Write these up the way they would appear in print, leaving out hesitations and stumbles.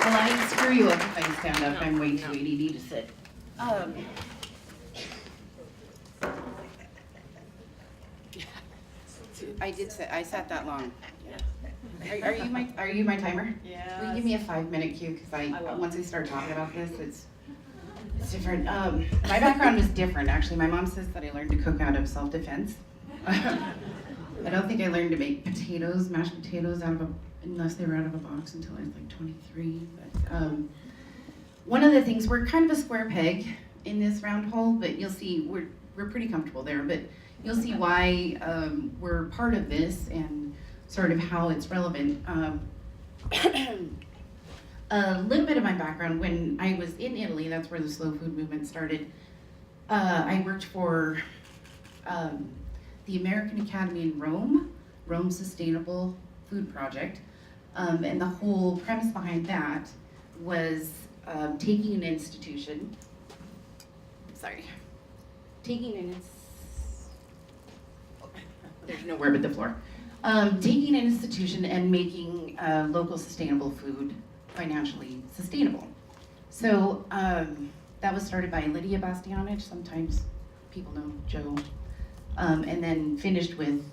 Well, I screw you up if I stand up. I'm way too ADD to sit. I did sit. I sat that long. Yeah. Are you my timer? Yeah. Will you give me a 5-minute cue? Because once I start talking about this, it's different. My background is different, actually. My mom says that I learned to cook out of self-defense. I don't think I learned to make mashed potatoes unless they were out of a box until I was like 23. But one of the things, we're kind of a square peg in this round hole, but you'll see we're pretty comfortable there. But you'll see why we're part of this and sort of how it's relevant. A little bit of my background, when I was in Italy, that's where the slow food movement started. I worked for the American Academy in Rome Sustainable Food Project. And the whole premise behind that was taking an institution, there's nowhere but the floor. Taking an institution and making local sustainable food financially sustainable. So that was started by Lydia Bastianich, sometimes people know Joe, and then finished with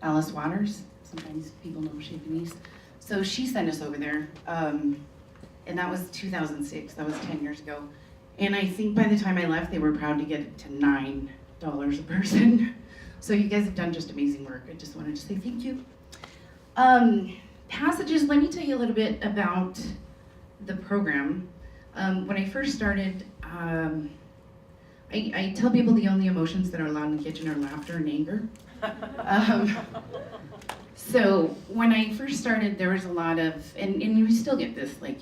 Alice Waters, sometimes people know Shakinese. So she sent us over there, and that was 2006, that was 10 years ago. And I think by the time I left, they were proud to get it to $9 a person. So you guys have done just amazing work. I just wanted to say thank you. Passages, let me tell you a little bit about the program. When I first started, I tell people the only emotions that are allowed in the kitchen are laughter and anger. So when I first started, there was a lot of, and we still get this, like,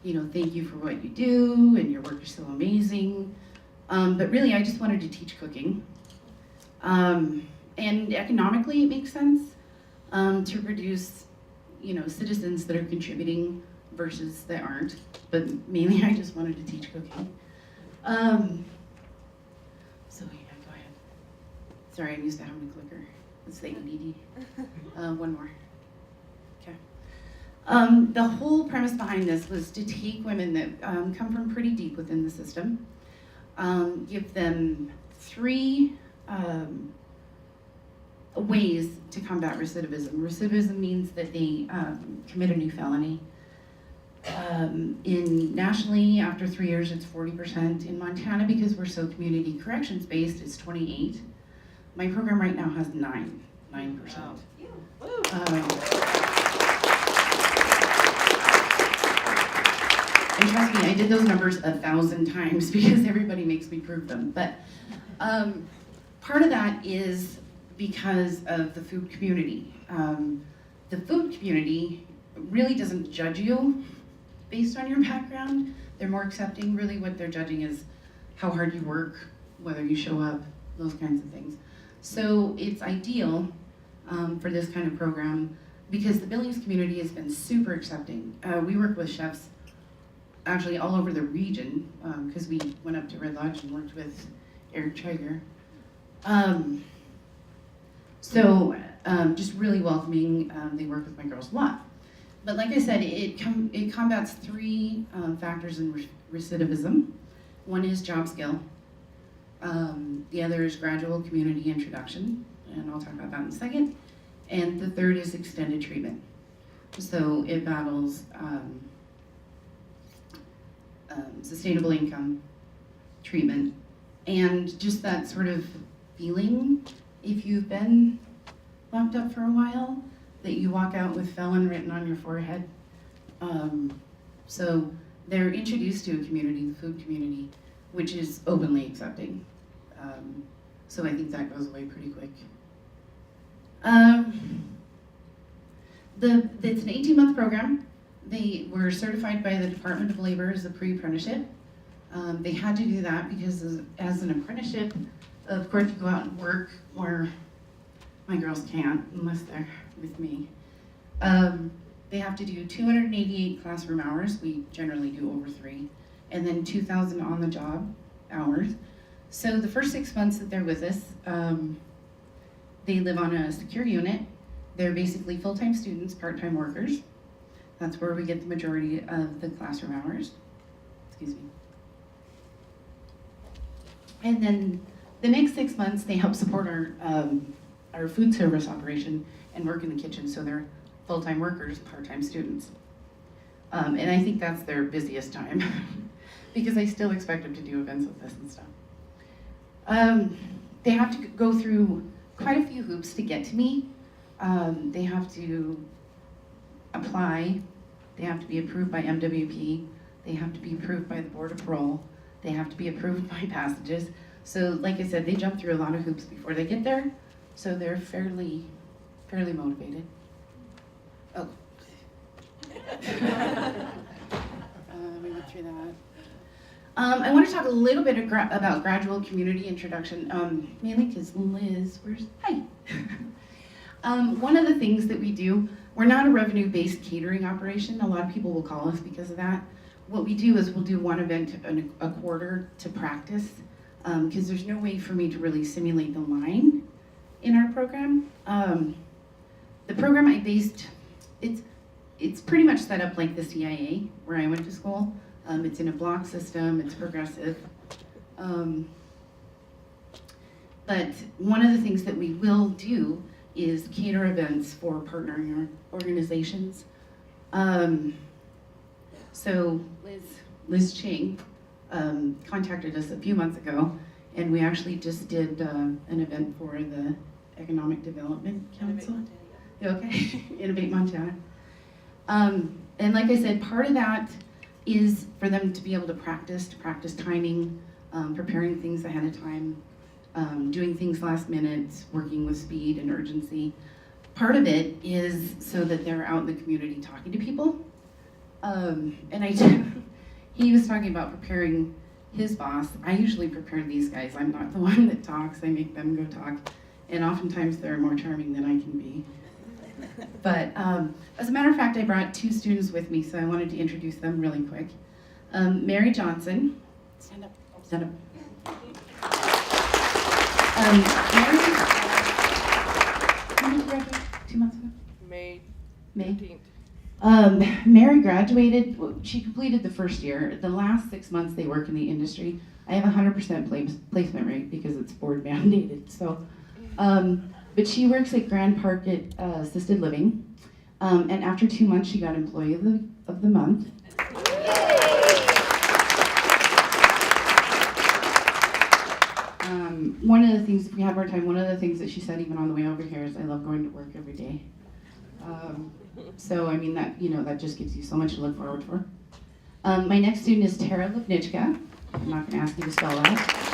you know, thank you for what you do, and your work is so amazing. But really, I just wanted to teach cooking. And economically, it makes sense to produce, you know, citizens that are contributing versus that aren't. But mainly, I just wanted to teach cooking. So yeah, go ahead. Sorry, I'm used to having a clicker. It's the ADD. One more. Okay. The whole premise behind this was to take women that come from pretty deep within the system, give them 3 ways to combat recidivism. Recidivism means that they commit a new felony. Nationally, after 3 years, it's 40%. In Montana, because we're so community corrections based, it's 28. My program right now has 9%. Wow. And trust me, I did those numbers 1,000 times because everybody makes me prove them. But part of that is because of the food community. The food community really doesn't judge you based on your background. They're more accepting. Really what they're judging is how hard you work, whether you show up, those kinds of things. So it's ideal for this kind of program because the Billings community has been super accepting. We work with chefs actually all over the region because we went up to Red Lodge and worked with Eric Traeger. So just really welcoming. They work with my girls a lot. But like I said, it combats 3 factors in recidivism. One is job skill. The other is gradual community introduction, and I'll talk about that in a second. And the third is extended treatment. So it battles sustainable income, treatment, and just that sort of feeling, if you've been locked up for a while, that you walk out with felon written on your forehead. So they're introduced to a community, the food community, which is openly accepting. So I think that goes away pretty quick. It's an 18-month program. They were certified by the Department of Labor as a pre-apprenticeship. They had to do that because as an apprenticeship, of course you go out and work, or my girls can't unless they're with me. They have to do 288 classroom hours. We generally do over 3. And then 2,000 on-the-job hours. So the first 6 months that they're with us, they live on a secure unit. They're basically full-time students, part-time workers. That's where we get the majority of the classroom hours. Excuse me. And then the next 6 months, they help support our food service operation and work in the kitchen, so they're full-time workers, part-time students. And I think that's their busiest time because I still expect them to do events with us and stuff. They have to go through quite a few hoops to get to me. They have to apply, they have to be approved by MWP, they have to be approved by the Board of Parole, they have to be approved by Passages. So like I said, they jump through a lot of hoops before they get there, so they're fairly motivated. Oh. We went through that. I want to talk a little bit about gradual community introduction, mainly because Liz, hi. One of the things that we do, we're not a revenue-based catering operation. A lot of people will call us because of that. What we do is we'll do one event a quarter to practice, because there's no way for me to really simulate the line in our program. The program I based, it's pretty much set up like the CIA, where I went to school. It's in a block system, it's progressive. But one of the things that we will do is cater events for partnering organizations. So Liz Ching contacted us a few months ago, and we actually just did an event for the Economic Development Council. Okay, Innovate Montana. And like I said, part of that is for them to be able to practice timing, preparing things ahead of time, doing things last minute, working with speed and urgency. Part of it is so that they're out in the community talking to people. And he was talking about preparing his boss. I usually prepare these guys. I'm not the one that talks. I make them go talk. And oftentimes they're more charming than I can be. But as a matter of fact, I brought 2 students with me, so I wanted to introduce them really quick. Mary Johnson. Stand up. Stand up. Mary, when did you graduate? 2 months ago? May 15th. Mary graduated, she completed the first year. The last 6 months they work in the industry. I have 100% placement rate because it's board mandated. So, but she works at Grand Park at Assisted Living. And after 2 months, she got Employee of the Month. One of the things, if we have our time, one of the things that she said even on the way over here is, I love going to work every day. So, I mean, that, that just gives you so much to look forward for. My next student is Tara Lipnichka. I'm not going to ask you to spell that.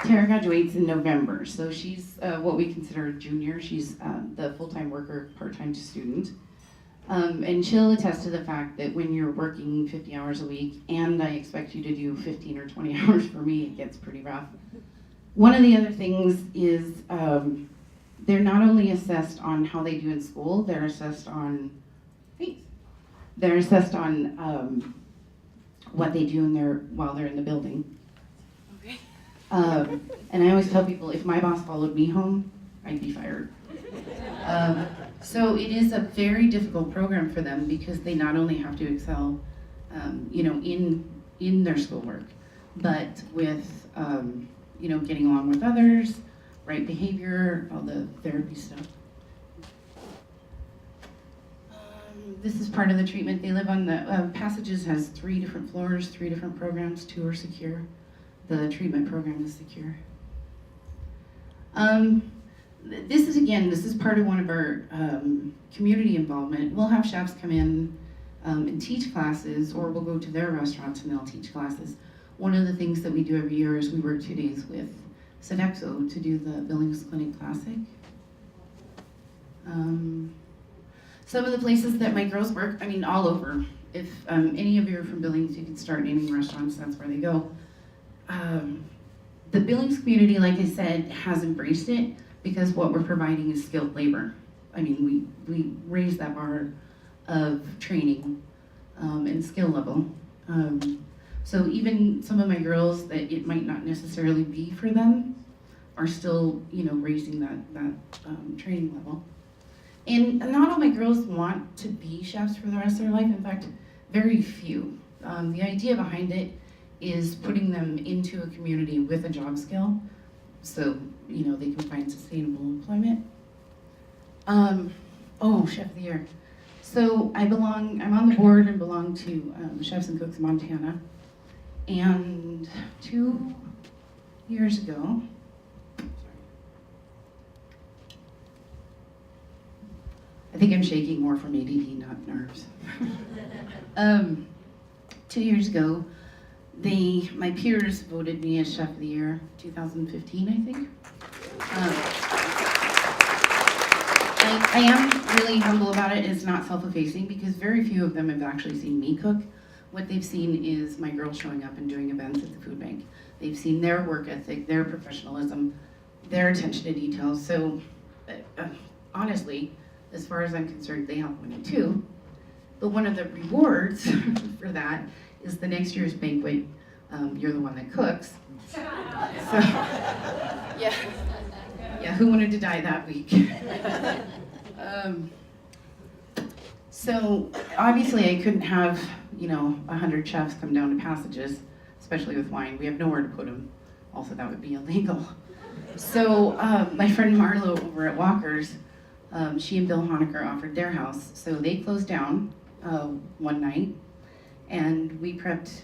Tara graduates in November, so she's what we consider a junior. She's the full-time worker, part-time student. And she'll attest to the fact that when you're working 50 hours a week, and I expect you to do 15 or 20 hours for me, it gets pretty rough. One of the other things is they're not only assessed on how they do in school, they're assessed on what they do while they're in the building. Okay. And I always tell people, if my boss followed me home, I'd be fired. So it is a very difficult program for them because they not only have to excel, in their schoolwork, but with, getting along with others, right behavior, all the therapy stuff. This is part of the treatment. They live on the, Passages has 3 different floors, 3 different programs, 2 are secure. The treatment program is secure. This is part of one of our community involvement. We'll have chefs come in and teach classes, or we'll go to their restaurants and they'll teach classes. One of the things that we do every year is we work 2 days with Sodexo to do the Billings Clinic Classic. Some of the places that my girls work, all over. If any of you are from Billings, you can start naming restaurants, that's where they go. The Billings community, like I said, has embraced it because what we're providing is skilled labor. We raise that bar of training and skill level. So even some of my girls that it might not necessarily be for them are still, raising that training level. And not all my girls want to be chefs for the rest of their life. In fact, very few. The idea behind it is putting them into a community with a job skill, so they can find sustainable employment. Chef of the Year. So I'm on the board and belong to Chefs and Cooks Montana. And 2 years ago, I think I'm shaking more from ADD, not nerves. 2 years ago, my peers voted me as Chef of the Year, 2015, I think. I am really humble about it. It's not self-effacing because very few of them have actually seen me cook. What they've seen is my girls showing up and doing events at the food bank. They've seen their work ethic, their professionalism, their attention to detail. So honestly, as far as I'm concerned, they help win it too. But one of the rewards for that is the next year's banquet, you're the one that cooks. So, yeah, who wanted to die that week? So obviously I couldn't have, 100 chefs come down to Passages, especially with wine. We have nowhere to put them. Also, that would be illegal. So my friend Marlo over at Walker's, she and Bill Honecker offered their house. So they closed down one night, and we prepped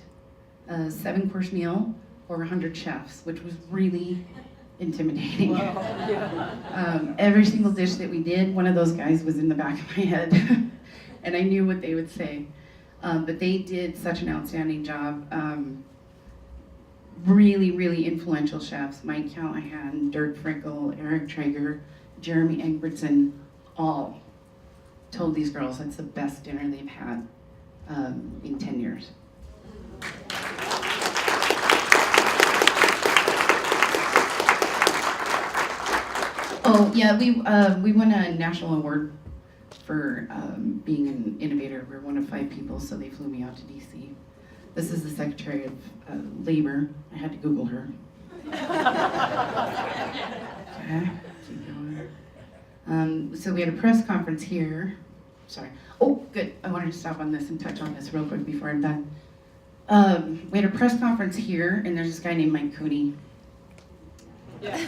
a 7-course meal for 100 chefs, which was really intimidating. Wow. Yeah. Every single dish that we did, one of those guys was in the back of my head, and I knew what they would say. But they did such an outstanding job. Really, really influential chefs: Mike Callahan, Dirk Frankel, Eric Traeger, Jeremy Engbertson, all told these girls that's the best dinner they've had in 10 years. Oh yeah, we won a national award for being an innovator. We're one of 5 people, so they flew me out to DC. This is the Secretary of Labor. I had to Google her. Okay, keep going. So we had a press conference here. Sorry. Oh, good. I wanted to stop on this and touch on this real quick before I'm done. We had a press conference here, and there's this guy named Mike Cooney. Yeah.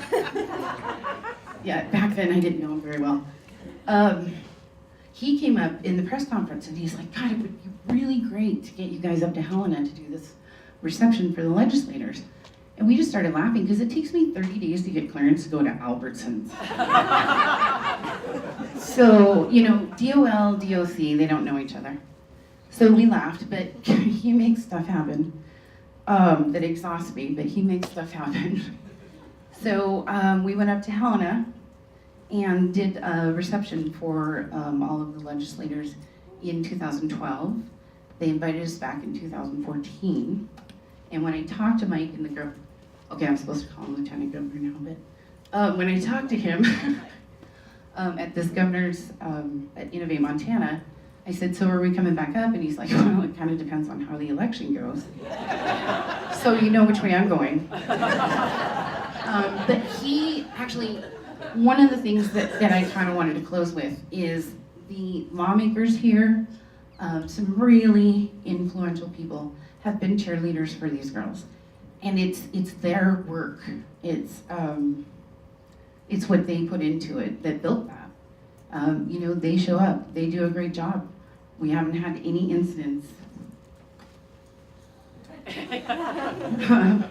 Yeah, back then I didn't know him very well. He came up in the press conference and he's like, God, it would be really great to get you guys up to Helena to do this reception for the legislators. And we just started laughing because it takes me 30 days to get clearance to go to Albertsons. So, DOL, DOC, they don't know each other. So we laughed, but he makes stuff happen that exhausts me, but he makes stuff happen. So we went up to Helena and did a reception for all of the legislators in 2012. They invited us back in 2014. And when I talked to Mike and the governor, okay, I'm supposed to call him Lieutenant Governor now, but when I talked to him at this governor's, at Innovate Montana, I said, so are we coming back up? And he's like, well, it kind of depends on how the election goes. So you know which way I'm going. But he actually, one of the things that I kind of wanted to close with is the lawmakers here, some really influential people have been cheerleaders for these girls. And it's their work. It's what they put into it that built that. They show up, they do a great job. We haven't had any incidents. And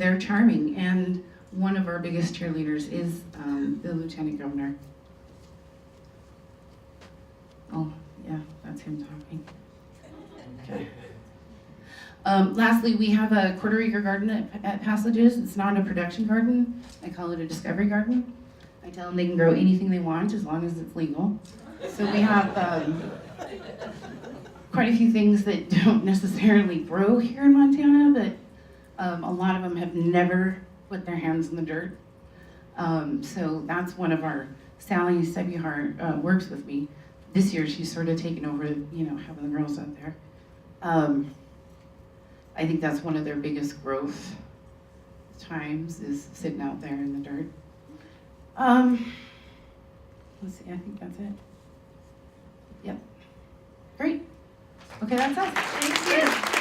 they're charming. And one of our biggest cheerleaders is the Lieutenant Governor. Oh, yeah, that's him talking. Okay. Lastly, we have a quarter-acre garden at Passages. It's not a production garden. I call it a discovery garden. I tell them they can grow anything they want as long as it's legal. So we have quite a few things that don't necessarily grow here in Montana, but a lot of them have never put their hands in the dirt. So that's one of our, Sally Sebihar works with me. This year she's sort of taken over, having the girls out there. I think that's one of their biggest growth times is sitting out there in the dirt. let's see, I think that's it. Yep. Great. Okay, that's us. Thank you.